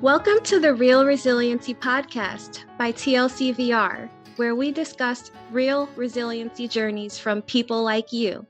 Welcome to the Real Resiliency podcast by TLCVR, where we discuss real resiliency journeys from people like you.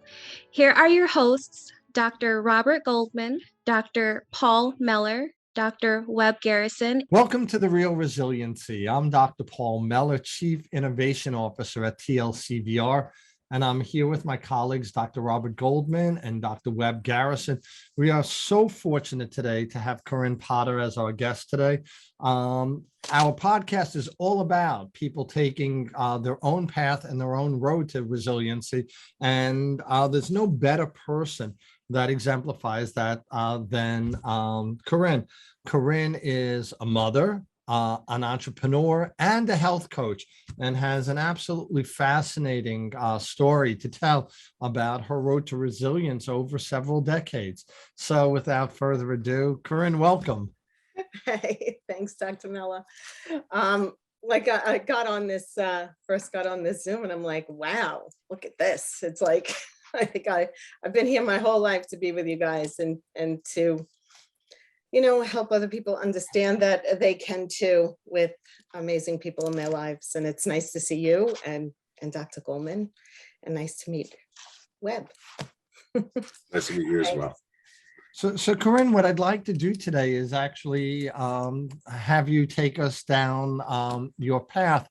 Here are your hosts, Dr. Robert Goldman, Dr. Paul Meller, Dr. Webb Garrison. Welcome to the Real Resiliency. I'm Dr. Paul Meller, Chief Innovation Officer at TLCVR, and I'm here with my colleagues, Dr. Robert Goldman and Dr. Webb Garrison. We are so fortunate today to have Corinne Potter as our guest today. Our podcast is all about people taking their own path and their own road to resiliency, and there's no better person that exemplifies that than Corinne. Corinne is a mother, an entrepreneur, and a health coach, and has an absolutely fascinating story to tell about her road to resilience over several decades. So without further ado, Corinne, welcome. Hey, thanks, Dr. Mella. I got on this, first got on this Zoom, and I'm like, wow, look at this. It's like, I think I've been here my whole life to be with you guys and to, help other people understand that they can too, with amazing people in their lives. And it's nice to see you and Dr. Goldman, and nice to meet Webb. Nice to meet you as well. So Corinne, what I'd like to do today is actually have you take us down your path,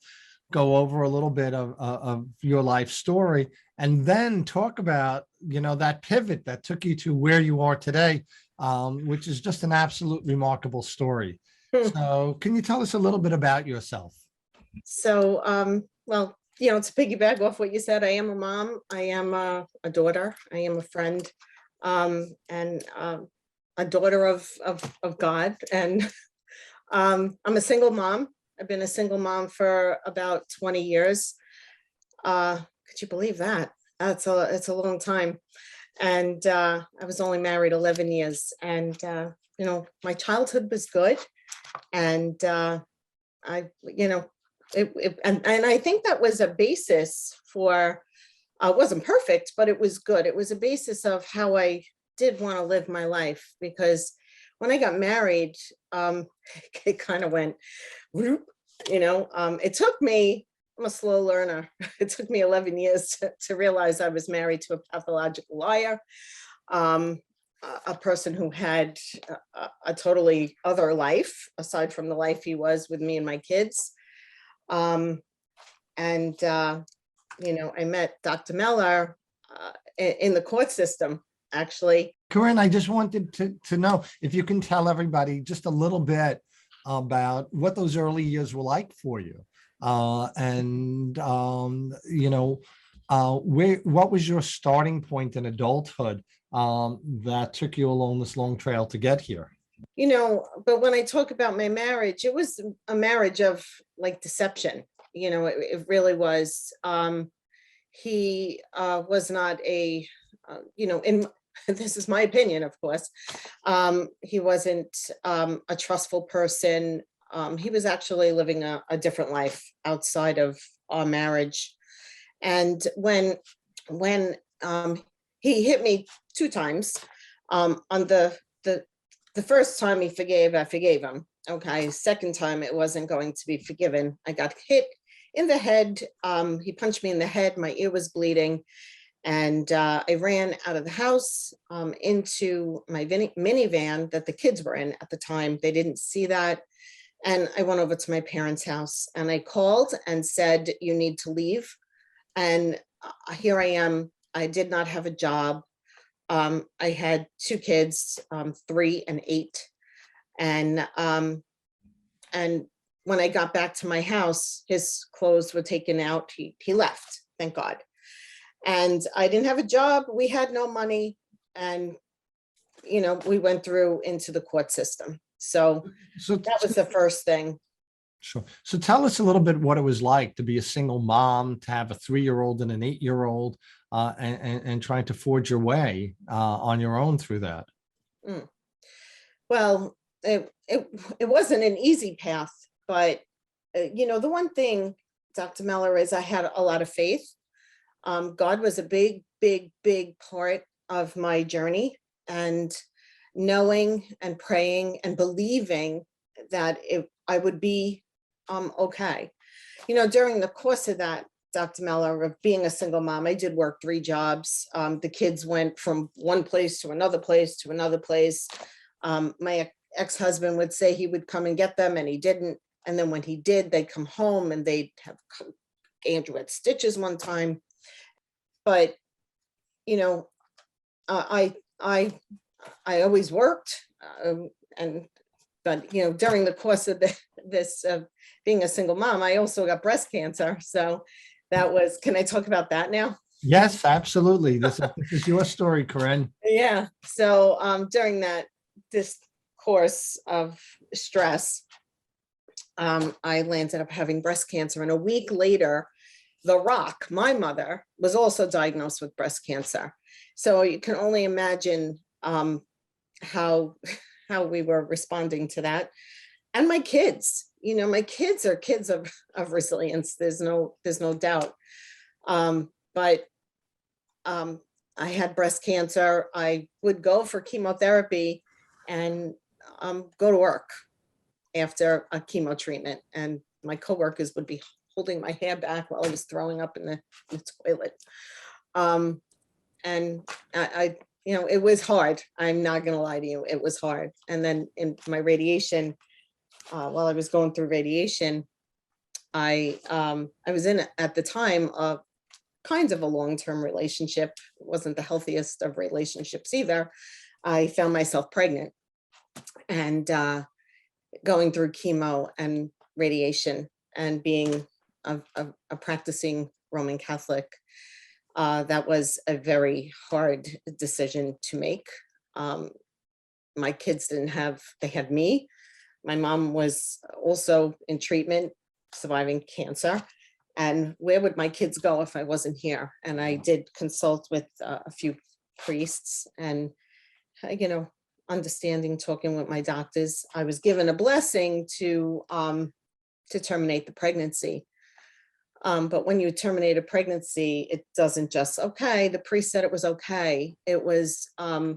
go over a little bit of your life story, and then talk about, that pivot that took you to where you are today, which is just an absolute remarkable story. So can you tell us a little bit about yourself? So, to piggyback off what you said, I am a mom, I am a daughter, I am a friend, and a daughter of God. And I'm a single mom. I've been a single mom for about 20 years. Could you believe that? It's a long time. And I was only married 11 years. And, my childhood was good. And and I think that was a basis for, it wasn't perfect, but it was good. It was a basis of how I did want to live my life, because when I got married, it kind of went, whoop, it took me, I'm a slow learner. It took me 11 years to realize I was married to a pathological liar, a person who had a totally other life aside from the life he was with me and my kids. I met Dr. Meller in the court system, actually. Corinne, I just wanted to know if you can tell everybody just a little bit about what those early years were like for you. What was your starting point in adulthood that took you along this long trail to get here? But when I talk about my marriage, it was a marriage of like deception. It really was. He was not a, this is my opinion, of course. He wasn't a trustful person. He was actually living a different life outside of our marriage. And when he hit me 2 times, on the first time he forgave, I forgave him. Okay, second time it wasn't going to be forgiven. I got hit in the head. He punched me in the head. My ear was bleeding. And I ran out of the house into my minivan that the kids were in at the time. They didn't see that. And I went over to my parents' house and I called and said, you need to leave. And here I am. I did not have a job. I had 2 kids, 3 and 8. And when I got back to my house, his clothes were taken out. He left, thank God. And I didn't have a job. We had no money. And, we went through into the court system. So that was the first thing. Sure. So tell us a little bit what it was like to be a single mom, to have a 3-year-old and an 8-year-old, and trying to forge your way on your own through that. Well, it wasn't an easy path, but the one thing, Dr. Meller, is I had a lot of faith. God was a big, big, big part of my journey, and knowing and praying and believing that I would be okay. During the course of that, Dr. Meller, of being a single mom, I did work 3 jobs. The kids went from one place to another place to another place. My ex-husband would say he would come and get them, and he didn't. And then when he did, they'd come home and they'd have Andrew had stitches one time. But I always worked, but during the course of this being a single mom, I also got breast cancer. So that was. Can I talk about that now? Yes, absolutely. This is your story, Corinne. Yeah. So during this course of stress, I landed up having breast cancer, and a week later, The Rock, my mother, was also diagnosed with breast cancer. So you can only imagine how we were responding to that. And my kids, my kids are kids of resilience. There's no doubt. But I had breast cancer. I would go for chemotherapy and go to work after a chemo treatment. And my coworkers would be holding my hair back while I was throwing up in the toilet. And I it was hard. I'm not going to lie to you. It was hard. And then in my radiation, while I was going through radiation, I was in, at the time, kind of a long-term relationship. It wasn't the healthiest of relationships either. I found myself pregnant and going through chemo and radiation, and being a practicing Roman Catholic. That was a very hard decision to make. My kids they had me. My mom was also in treatment, surviving cancer. And where would my kids go if I wasn't here? And I did consult with a few priests, and, understanding, talking with my doctors, I was given a blessing to terminate the pregnancy. But when you terminate a pregnancy, it doesn't just, okay, the priest said it was okay. It was a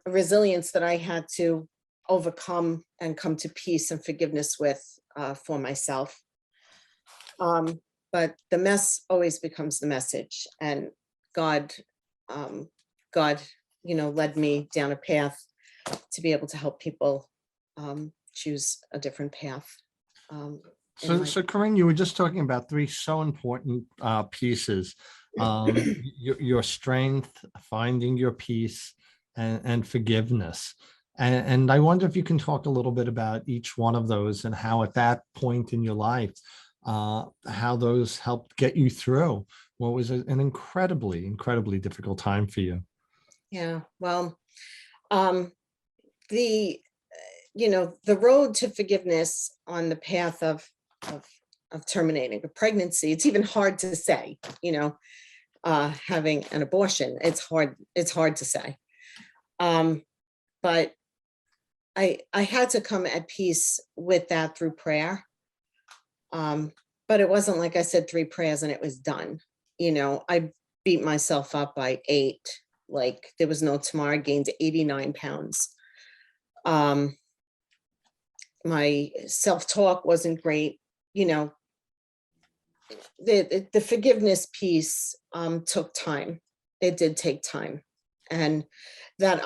resilience that I had to overcome and come to peace and forgiveness with, for myself. But the mess always becomes the message, and God, led me down a path to be able to help people choose a different path. So Corinne, you were just talking about 3 so important pieces: your strength, finding your peace, and forgiveness. And I wonder if you can talk a little bit about each one of those, and how at that point in your life, how those helped get you through what was an incredibly, incredibly difficult time for you. Yeah, well, the road to forgiveness on the path of terminating a pregnancy, it's even hard to say, having an abortion, it's hard to say. But I had to come at peace with that through prayer. But it wasn't like I said 3 prayers and it was done. I beat myself up. I ate like there was no tomorrow. I gained 89 pounds. My self-talk wasn't great. The forgiveness piece took time. It did take time. And that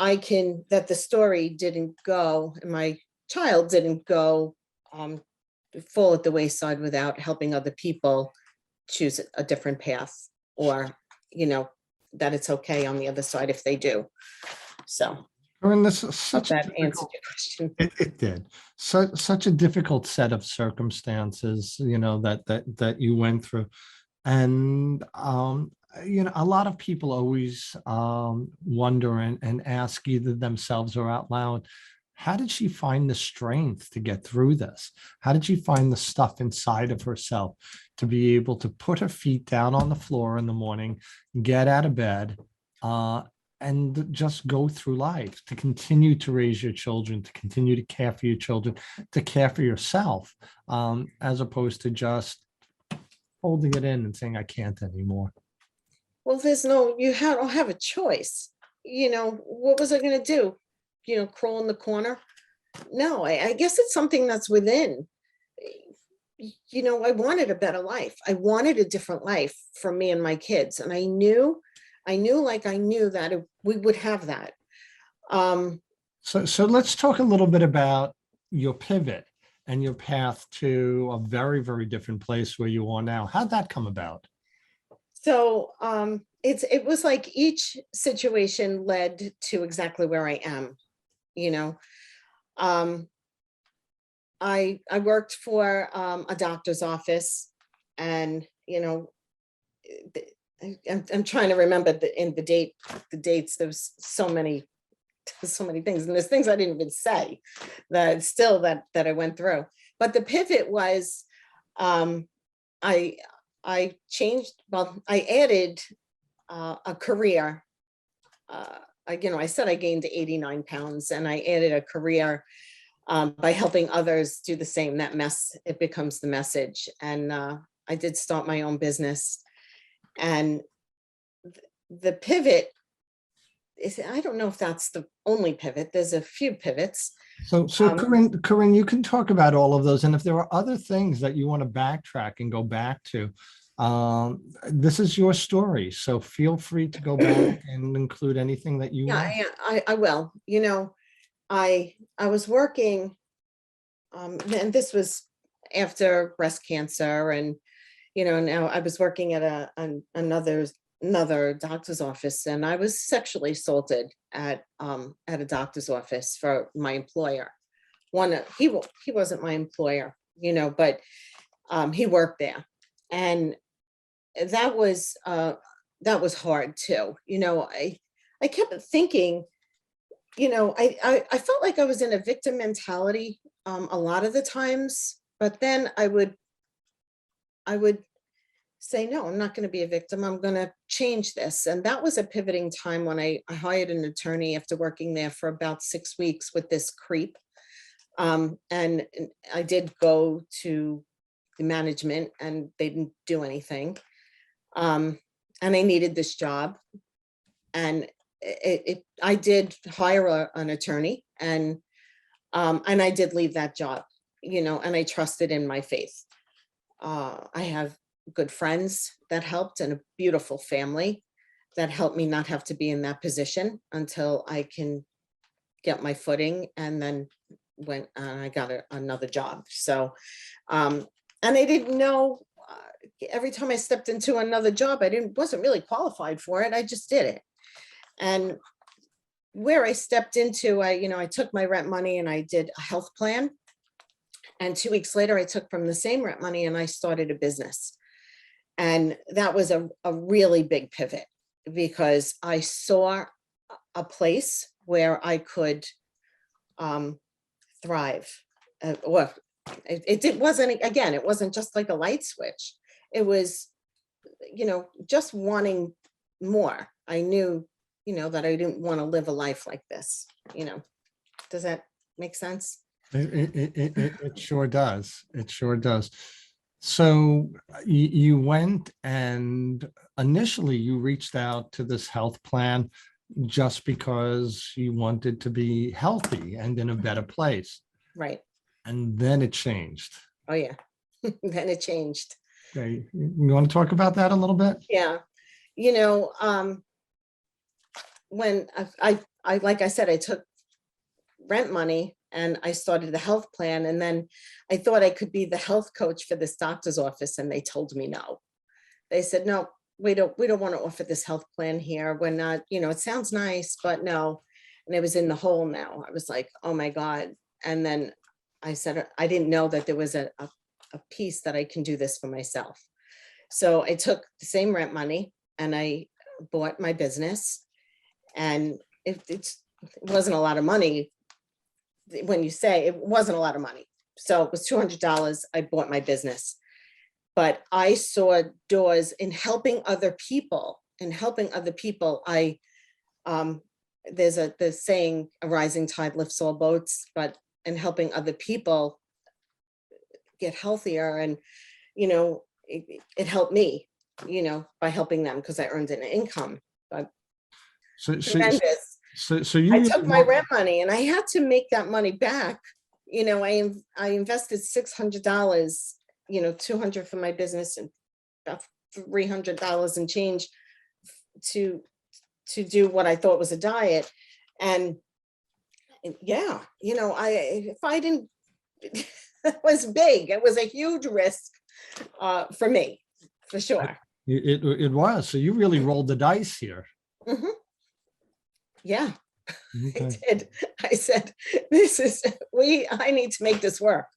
the story didn't go, and my child didn't go, fall at the wayside without helping other people choose a different path, or, that it's okay on the other side if they do. So. Corinne, this is such that answered your question. It did. Such a difficult set of circumstances, that you went through. And, a lot of people always wonder and ask either themselves or out loud, how did she find the strength to get through this? How did she find the stuff inside of herself to be able to put her feet down on the floor in the morning, get out of bed, and just go through life, to continue to raise your children, to continue to care for your children, to care for yourself, as opposed to just holding it in and saying, I can't anymore? Well, you don't have a choice. What was I going to do? Crawl in the corner? no, I guess it's something that's within. I wanted a better life. I wanted a different life for me and my kids. And I knew that we would have that. So let's talk a little bit about your pivot and your path to a very, very different place where you are now. How'd that come about? So it was like each situation led to exactly where I am, you know. I worked for a doctor's office, and I'm trying to remember the dates. There's so many things, and there's things I didn't even say that still that I went through. But the pivot was, I changed. Well, I added a career. I said I gained 89 pounds, and I added a career by helping others do the same. That mess, it becomes the message. And I did start my own business. And the pivot is, I don't know if that's the only pivot. There's a few pivots. So Corinne, you can talk about all of those. And if there are other things that you want to backtrack and go back to, this is your story. So feel free to go back and include anything that you want. I will. I was working, and this was after breast cancer, and now I was working at another doctor's office, and I was sexually assaulted at a doctor's office for my employer. He wasn't my employer, but he worked there, and that was hard too. I kept thinking, I felt like I was in a victim mentality a lot of the times, but then I would say, no, I'm not going to be a victim. I'm going to change this. And that was a pivoting time when I hired an attorney after working there for about 6 weeks with this creep. And I did go to the management, and they didn't do anything. And I needed this job. And I did hire an attorney, and I did leave that job, and I trusted in my faith. I have good friends that helped, and a beautiful family that helped me not have to be in that position until I can get my footing. And then when I got another job. So, and I didn't know, every time I stepped into another job, wasn't really qualified for it. I just did it. And where I stepped into, I took my rent money and I did a health plan. And 2 weeks later, I took from the same rent money and I started a business. And that was a really big pivot, because I saw a place where I could thrive. Well, it wasn't just like a light switch. It was, just wanting more. I knew, that I didn't want to live a life like this. Does that make sense? It sure does. It sure does. So you went, and initially you reached out to this health plan just because you wanted to be healthy and in a better place. Right. And then it changed. Oh yeah. Then it changed. Okay. You want to talk about that a little bit? Yeah. When I like I said, I took rent money and I started the health plan, and then I thought I could be the health coach for this doctor's office, and they told me no. They said, no, we don't want to offer this health plan here. We're not, it sounds nice, but no. And it was in the hole now. I was like, oh my God. And then I said, I didn't know that there was a piece that I can do this for myself. So I took the same rent money and I bought my business, and it wasn't a lot of money. When you say it wasn't a lot of money. So it was $200. I bought my business, but I saw doors in helping other people. I, there's the saying, a rising tide lifts all boats, but in helping other people get healthier, and, it helped me, by helping them, because I earned an income. But So So you I really took my want- rent money and I had to make that money back. You know, I invested $600, you know, 200 for my business and about $300 and change to do what I thought was a diet. And yeah, you know, if I didn't, it was big. It was a huge risk for me, for sure. it was. So you really rolled the dice here. Mhm. Yeah, I Okay. did. I said, I need to make this work.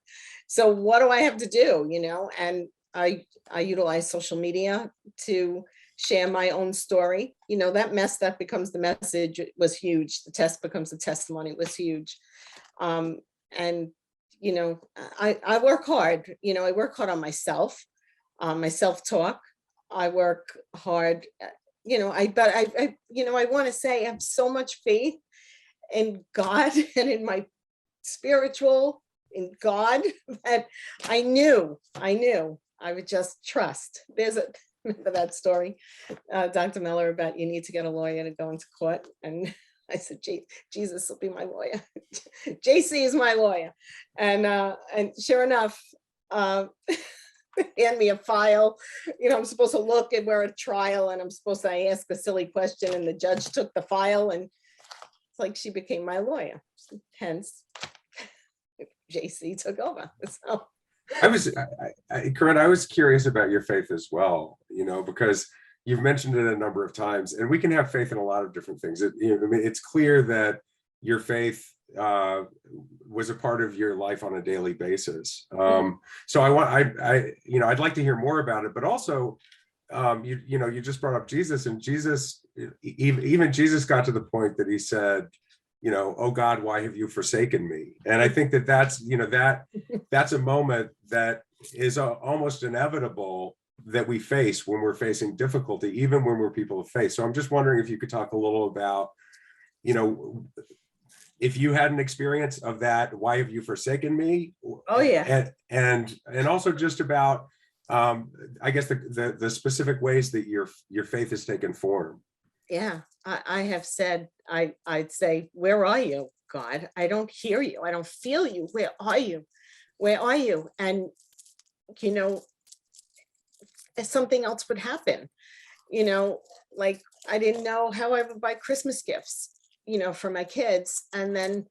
So what do I have to do? You know, and I utilize social media to share my own story. You know, that mess that becomes the message was huge. The test becomes the testimony was huge. And, you know, I work hard, you know, I work hard on myself, my self-talk. I work hard, you know, but you know, I want to say I have so much faith in God and in my spiritual in God that I knew I would just trust. Remember that story, Dr. Miller, about you need to get a lawyer to go into court. And I said, Jesus will be my lawyer. JC is my lawyer. And sure enough, hand me a file. You know, I'm supposed to look at we're at trial and I'm supposed to ask a silly question. And the judge took the file and it's like she became my lawyer. Hence, JC took over. So Corinne, I was curious about your faith as well, you know, because you've mentioned it a number of times, and we can have faith in a lot of different things. You know, I mean, it's clear that your faith was a part of your life on a daily basis. So you know, I'd like to hear more about it, but also, you know, you just brought up Jesus, and Jesus, even Jesus got to the point that he said, you know, oh God, why have you forsaken me? And I think that that's, you know, that's a moment that is almost inevitable that we face when we're facing difficulty, even when we're people of faith. So I'm just wondering if you could talk a little about, you know, if you had an experience of that, why have you forsaken me? oh yeah. And also just about, I guess the specific ways that your faith has taken form. Yeah, I have said, I'd say, where are you, God? I don't hear you. I don't feel you. Where are you? Where are you? And, you know, if something else would happen, you know, like I didn't know how I would buy Christmas gifts, you know, for my kids. And then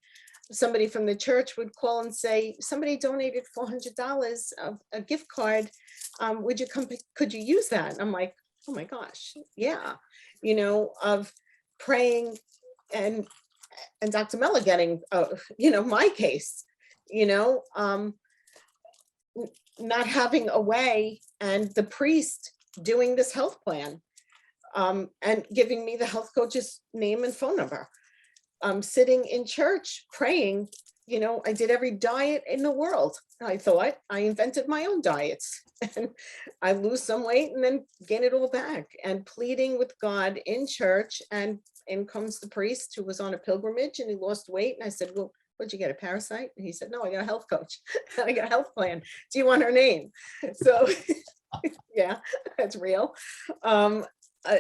somebody from the church would call and say, somebody donated $400 of a gift card. Would you come, could you use that? And I'm like, oh my gosh, yeah. You know, of praying and Dr. Miller getting, you know, my case, you know, not having a way and the priest doing this health plan and giving me the health coach's name and phone number. Sitting in church praying, you know, I did every diet in the world. I thought I invented my own diets and I lose some weight and then gain it all back and pleading with God in church. And in comes the priest who was on a pilgrimage and he lost weight. And I said, well, what'd you get, a parasite? And he said, no, I got a health coach. I got a health plan. Do you want her name? So yeah, that's real.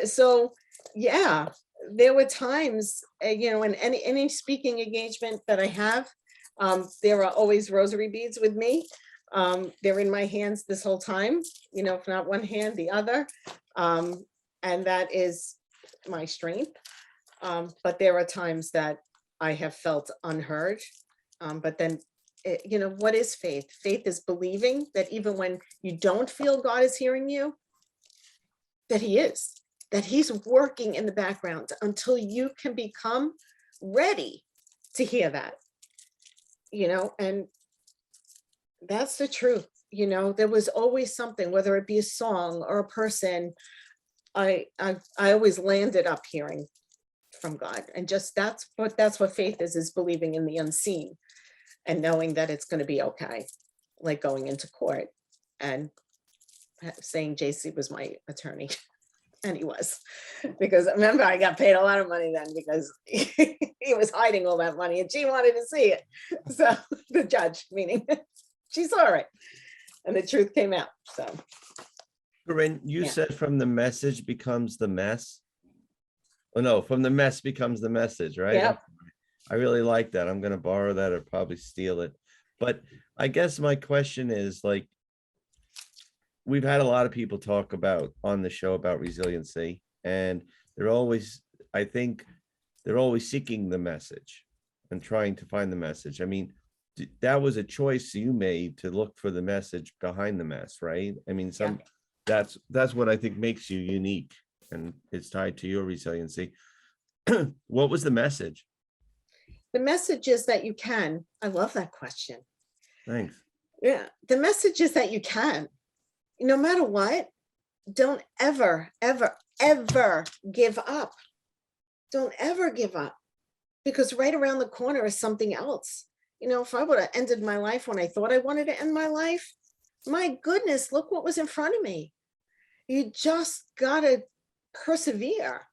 So yeah, there were times, you know, in any speaking engagement that I have, there are always rosary beads with me. They're in my hands this whole time, you know, if not one hand, the other. And that is my strength. But there are times that I have felt unheard. But then, you know, what is faith? Faith is believing that even when you don't feel God is hearing you, that he is, that he's working in the background until you can become ready to hear that, you know, and that's the truth. You know, there was always something, whether it be a song or a person, I always landed up hearing from God. And just that's what faith is believing in the unseen and knowing that it's going to be okay. Like going into court and saying JC was my attorney. And he was, because remember, I got paid a lot of money then because he was hiding all that money and she wanted to see it. So the judge, meaning she saw it and the truth came out. So Corinne, you Yeah. said from the message becomes the mess. Oh no, from the mess becomes the message, right? Yep. I really like that. I'm going to borrow that or probably steal it. But I guess my question is, like, we've had a lot of people talk about on the show about resiliency, and they're always, I think they're always seeking the message and trying to find the message. I mean, that was a choice you made to look for the message behind the mess, right? I mean, that's what I think makes you unique, and it's tied to your resiliency. What was the message? The message is that you can. I love that question. Thanks. Yeah. The message is that you can. No matter what, don't ever, ever, ever give up. Don't ever give up, because right around the corner is something else. If I would have ended my life when I thought I wanted to end my life, my goodness, look what was in front of me. You just gotta persevere,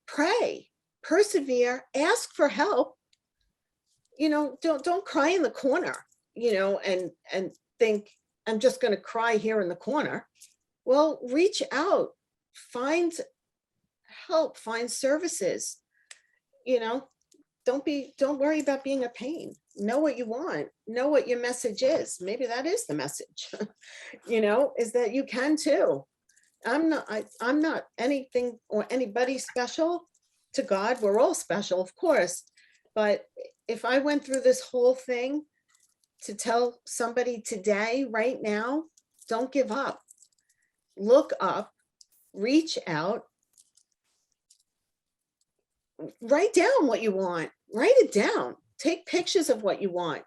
pray, persevere, ask for help. Don't cry in the corner, and think I'm just going to cry here in the corner. Well, reach out, find help, find services. Don't worry about being a pain. Know what you want, know what your message is. Maybe that is the message, is that you can too. I'm not anything or anybody special. To God, we're all special, of course. But if I went through this whole thing to tell somebody today, right now, don't give up. Look up, reach out, write down what you want, write it down, take pictures of what you want.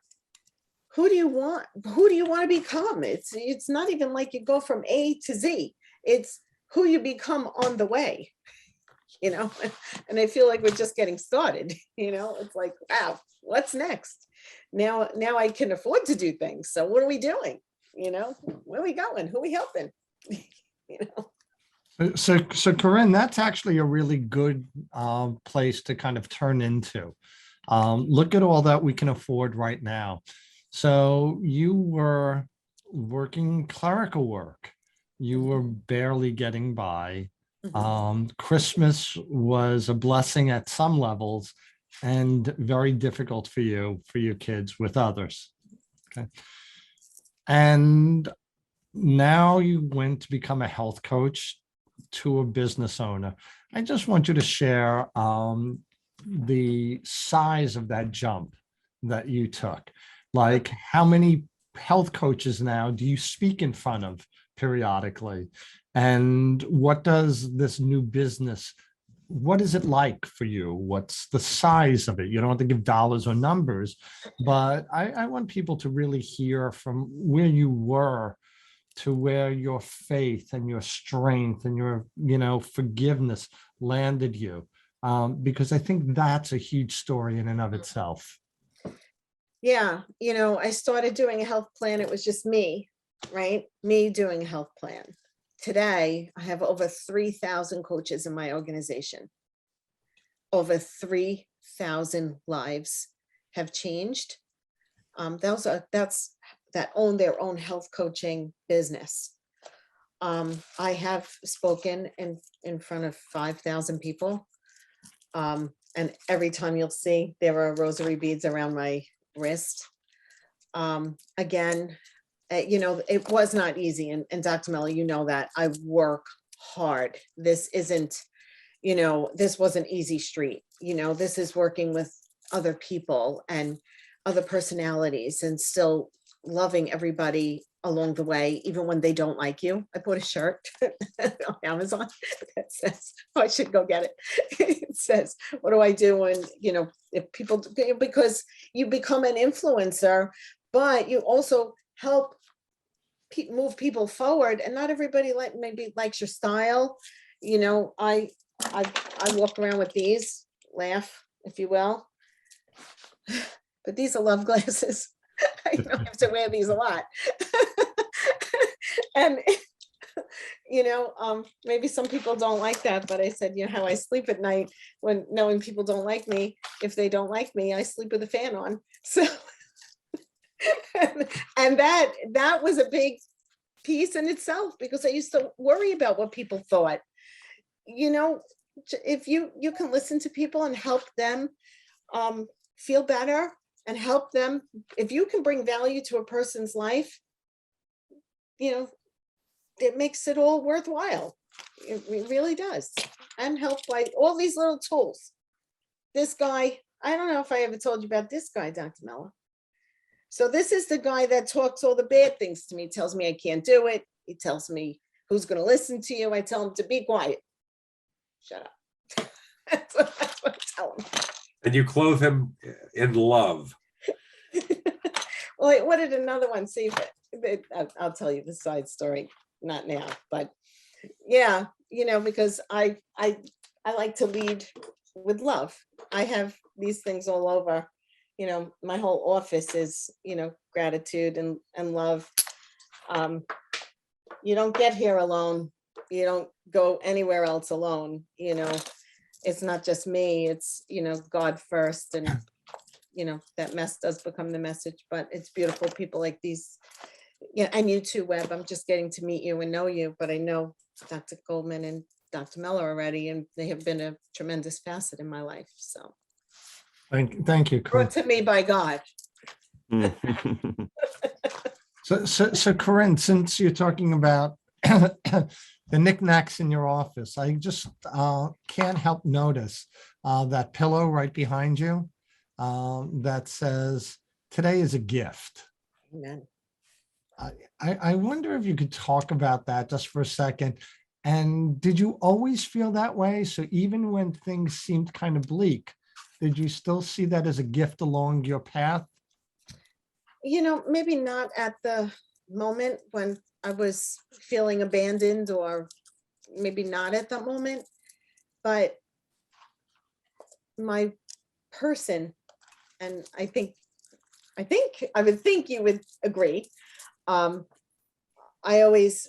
Who do you want? Who do you want to become? It's not even like you go from A to Z. It's who you become on the way, and I feel like we're just getting started. It's like, wow, what's next? Now I can afford to do things. So what are we doing? Where are we going? Who are we helping? So Corinne, that's actually a really good place to kind of turn into. Look at all that we can afford right now. So you were working clerical work. You were barely getting by. Christmas was a blessing at some levels and very difficult for your kids with others. Okay. And now you went to become a health coach to a business owner. I just want you to share the size of that jump that you took. Like, how many health coaches now do you speak in front of periodically? And what does this new business, what is it like for you? What's the size of it? You don't have to give dollars or numbers, but I want people to really hear from where you were to where your faith and your strength and your, forgiveness landed you. Because I think that's a huge story in and of itself. Yeah. I started doing a health plan. It was just me, right? Me doing a health plan. Today, I have over 3,000 coaches in my organization. Over 3,000 lives have changed. That own their own health coaching business. I have spoken in front of 5,000 people. And every time you'll see, there are rosary beads around my wrist. Again, it was not easy. And Dr. Mello, that I work hard. This isn't, this wasn't easy street. This is working with other people and other personalities and still loving everybody along the way, even when they don't like you. I bought a shirt on Amazon that says, I should go get it. It says, what do I do when, if people, because you become an influencer, but you also help move people forward, and not everybody maybe likes your style. I walk around with these, laugh, if you will, but these are love glasses. I don't have to wear these a lot. And maybe some people don't like that, but I said, how I sleep at night when knowing people don't like me. If they don't like me, I sleep with a fan on. So and that was a big piece in itself, because I used to worry about what people thought. if you can listen to people and help them feel better and help them, if you can bring value to a person's life, it makes it all worthwhile. It really does. And help by all these little tools. This guy, I don't know if I ever told you about this guy, Dr. Mella. So this is the guy that talks all the bad things to me, tells me I can't do it. He tells me who's going to listen to you. I tell him to be quiet. Shut up. That's what I tell him. And you clothe him in love. Well, what did another one see? I'll tell you the side story, not now, but yeah, because I like to lead with love. I have these things all over, my whole office is, gratitude and love. You don't get here alone. You don't go anywhere else alone. It's not just me, it's, God first. And, that mess does become the message, but it's beautiful people like these. Yeah, and you too, Webb. I'm just getting to meet you and know you, but I know Dr. Goldman and Dr. Miller already, and they have been a tremendous facet in my life. So Thank you, Corinne. brought to me by God. So Corinne, since you're talking about the knickknacks in your office, I just can't help notice that pillow right behind you that says, "Today is a gift." Amen. I wonder if you could talk about that just for a second. And did you always feel that way? So even when things seemed kind of bleak, did you still see that as a gift along your path? Maybe not at the moment when I was feeling abandoned, or maybe not at that moment, but my person, and I would think you would agree. I always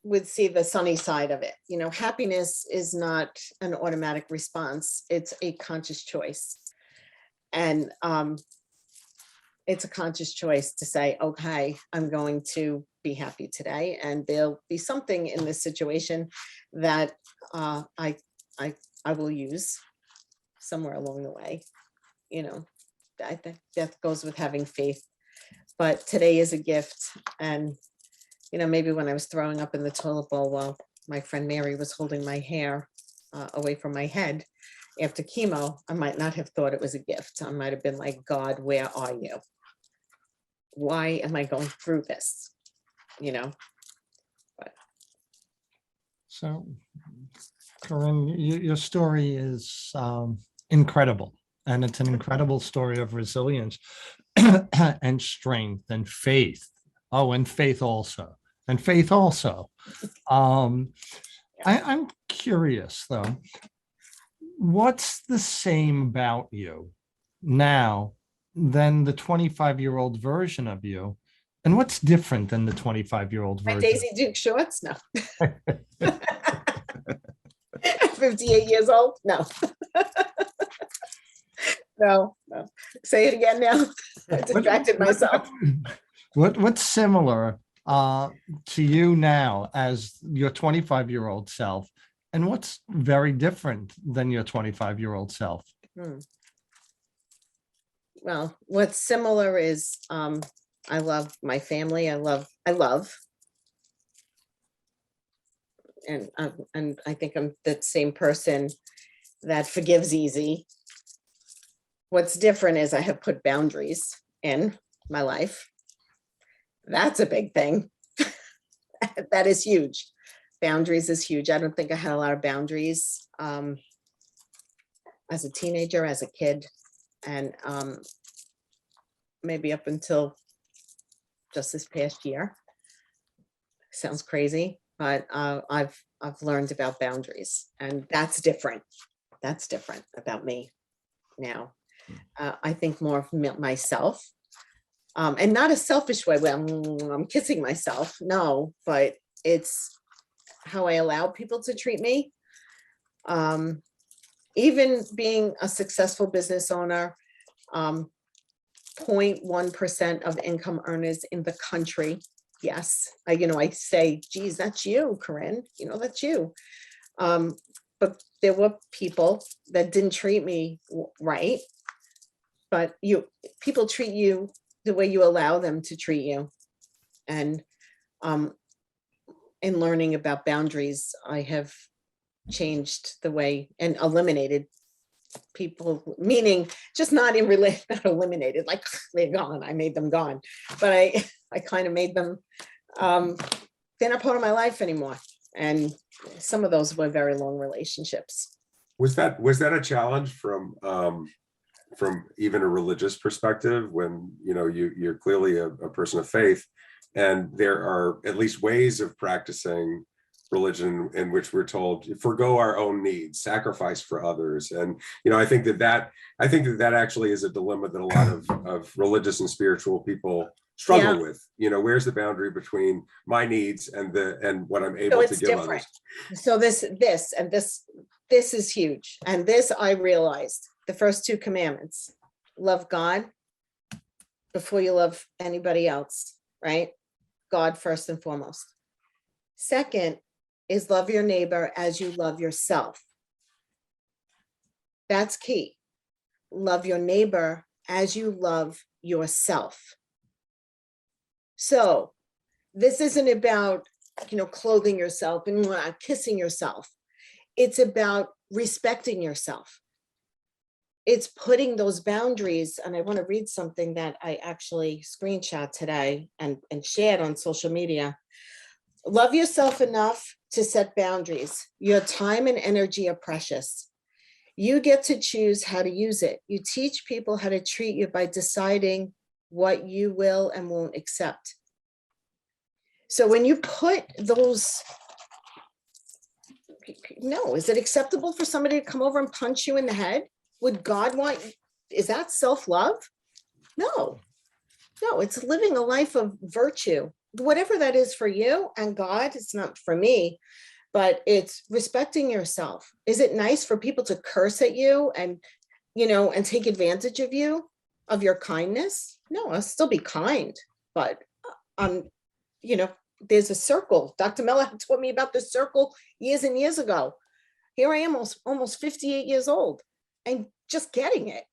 would see the sunny side of it. Happiness is not an automatic response. It's a conscious choice. And it's a conscious choice to say, okay, I'm going to be happy today. And there'll be something in this situation that I will use somewhere along the way. I think that goes with having faith. But today is a gift. And, maybe when I was throwing up in the toilet bowl while my friend Mary was holding my hair away from my head after chemo, I might not have thought it was a gift. I might have been like, God, where are you? Why am I going through this? But. So, Corinne, your story is incredible. And it's an incredible story of resilience and strength and faith. Oh, and faith also. And faith also. I'm curious, though. What's the same about you now than the 25-year-old version of you? And what's different than the 25-year-old version? My Daisy Duke shorts? No. 58 years old? No. No. Say it again now. I distracted myself. What's similar to you now as your 25-year-old self? And what's very different than your 25-year-old self? Well, what's similar is I love my family. I love, and I think I'm the same person that forgives easy. What's different is I have put boundaries in my life. That's a big thing. That is huge. Boundaries is huge. I don't think I had a lot of boundaries as a teenager, as a kid, and maybe up until just this past year. Sounds crazy, but I've learned about boundaries, and that's different. That's different about me now. I think more of myself, and not a selfish way where I'm kissing myself. No, but it's how I allow people to treat me. Even being a successful business owner, 0.1% of income earners in the country. Yes, I say, geez, that's you, Corinne. That's you. But but there were people that didn't treat me right. But people treat you the way you allow them to treat you. And in learning about boundaries, I have changed the way and eliminated people, meaning just not in relation, not eliminated, like they're gone. I made them gone, but I kind of made them, they're not part of my life anymore. And some of those were very long relationships. Was that a challenge from even a religious perspective, when you're clearly a person of faith, and there are at least ways of practicing religion in which we're told forgo our own needs, sacrifice for others, and I think that actually is a dilemma that a lot of religious and spiritual people struggle with. Where's the boundary between my needs and what I'm able to give others? So this is huge, and this I realized. The first two commandments: love God before you love anybody else, right? God first and foremost. Second is love your neighbor as you love yourself. That's key. Love your neighbor as you love yourself. So this isn't about, clothing yourself and kissing yourself. It's about respecting yourself. It's putting those boundaries. And I want to read something that I actually screenshot today and shared on social media. Love yourself enough to set boundaries. Your time and energy are precious. You get to choose how to use it. You teach people how to treat you by deciding what you will and won't accept. So when you put those, is it acceptable for somebody to come over and punch you in the head? Would God want, is that self-love? No, it's living a life of virtue, whatever that is for you and God. It's not for me, but it's respecting yourself. Is it nice for people to curse at you and take advantage of you, of your kindness? No, I'll still be kind, but there's a circle. Dr. Miller taught me about this circle years and years ago. Here I am, almost 58 years old, and just getting it.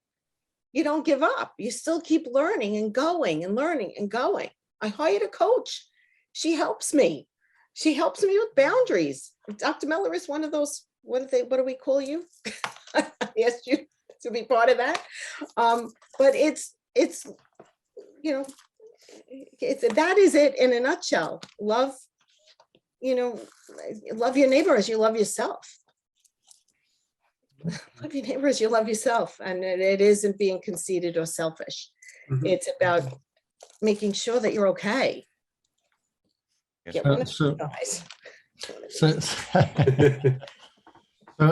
You don't give up. You still keep learning and going and learning and going. I hired a coach. She helps me. She helps me with boundaries. Dr. Miller is one of those, what do we call you? I asked you to be part of that. But it's that is it in a nutshell. Love your neighbor as you love yourself. Love your neighbor as you love yourself. And it isn't being conceited or selfish. Mm-hmm. It's about making sure that you're okay.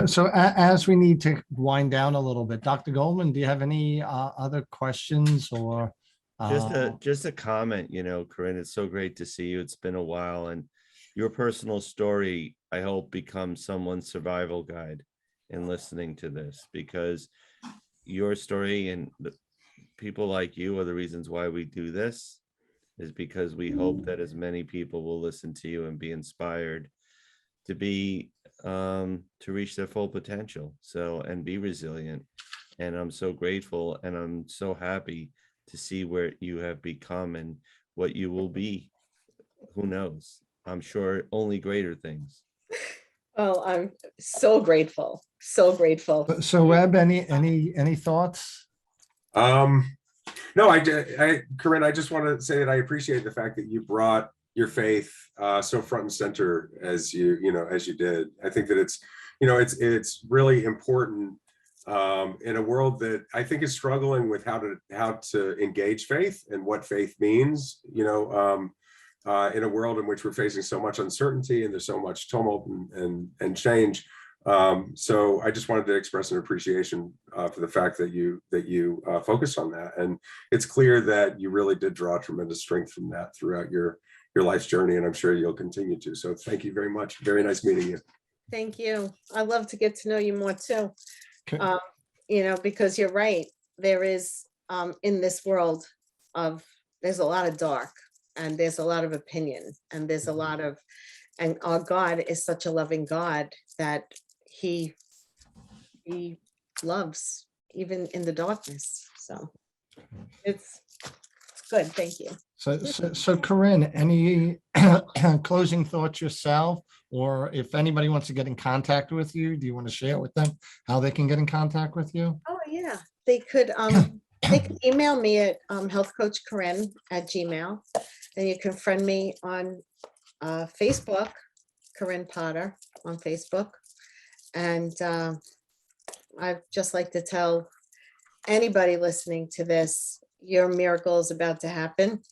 So as we need to wind down a little bit, Dr. Goldman, do you have any other questions or? Just a comment, Corinne, it's so great to see you. It's been a while, and your personal story, I hope, becomes someone's survival guide in listening to this, because your story and the people like you are the reasons why we do this, is because we hope that as many people will listen to you and be inspired to be to reach their full potential, and be resilient. And I'm so grateful, and I'm so happy to see where you have become and what you will be. Who knows? I'm sure only greater things. Oh, I'm so grateful. So grateful. So Webb, any thoughts? No, Corinne, I just want to say that I appreciate the fact that you brought your faith so front and center as you did. I think that it's really important in a world that I think is struggling with how to engage faith and what faith means, in a world in which we're facing so much uncertainty and there's so much tumult and change. So I just wanted to express an appreciation for the fact that you focused on that. And it's clear that you really did draw tremendous strength from that throughout your life's journey, and I'm sure you'll continue to. So thank you very much. Very nice meeting you. Thank you. I love to get to know you more too. Okay. Because you're right. There is in this world there's a lot of dark, and there's a lot of opinion, and there's a lot of, and our God is such a loving God that he loves even in the darkness. So it's good. Thank you. So Corinne, any closing thoughts yourself? Or if anybody wants to get in contact with you, do you want to share with them how they can get in contact with you? Oh, yeah. They could email me at healthcoachcorinne@gmail. And you can friend me on Facebook, Corinne Potter on Facebook. And I'd just like to tell anybody listening to this, your miracle is about to happen.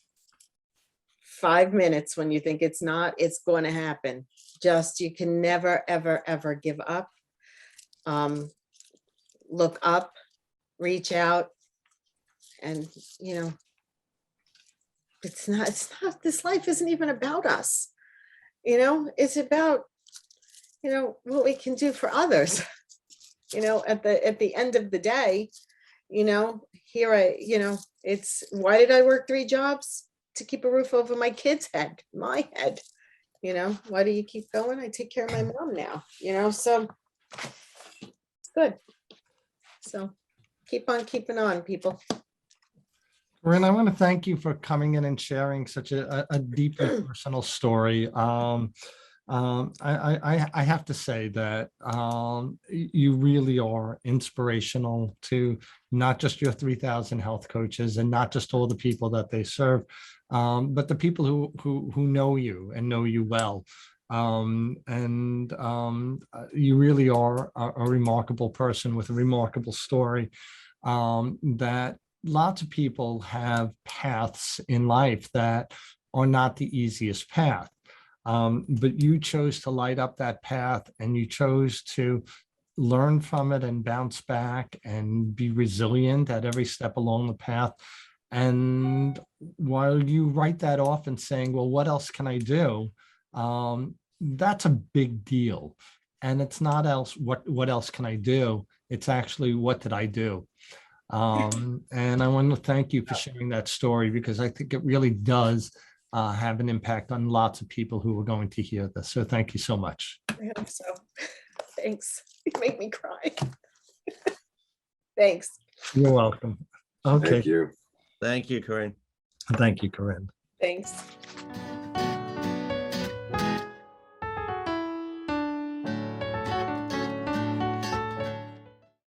5 minutes when you think it's not, it's going to happen. Just, you can never, ever, ever give up. Look up, reach out, and it's not, this life isn't even about us. It's about, what we can do for others. At the end of the day, it's, why did I work 3 jobs? To keep a roof over my kid's head, my head. Why do you keep going? I take care of my mom now, so it's good. So keep on keeping on, people. Corinne, I want to thank you for coming in and sharing such a deeply personal story. I have to say that you really are inspirational to not just your 3,000 health coaches and not just all the people that they serve, but the people who know you and know you well. You really are a remarkable person with a remarkable story that lots of people have paths in life that are not the easiest path. But you chose to light up that path, and you chose to learn from it and bounce back and be resilient at every step along the path. And while you write that off and saying, well, what else can I do? That's a big deal. And it's not what else can I do? It's actually, what did I do? And I want to thank you for sharing that story, because I think it really does have an impact on lots of people who are going to hear this. So thank you so much. I hope so. Thanks. You make me cry. Thanks. You're welcome. Okay. Thank you. Thank you, Corinne. Thank you, Corinne. Thanks.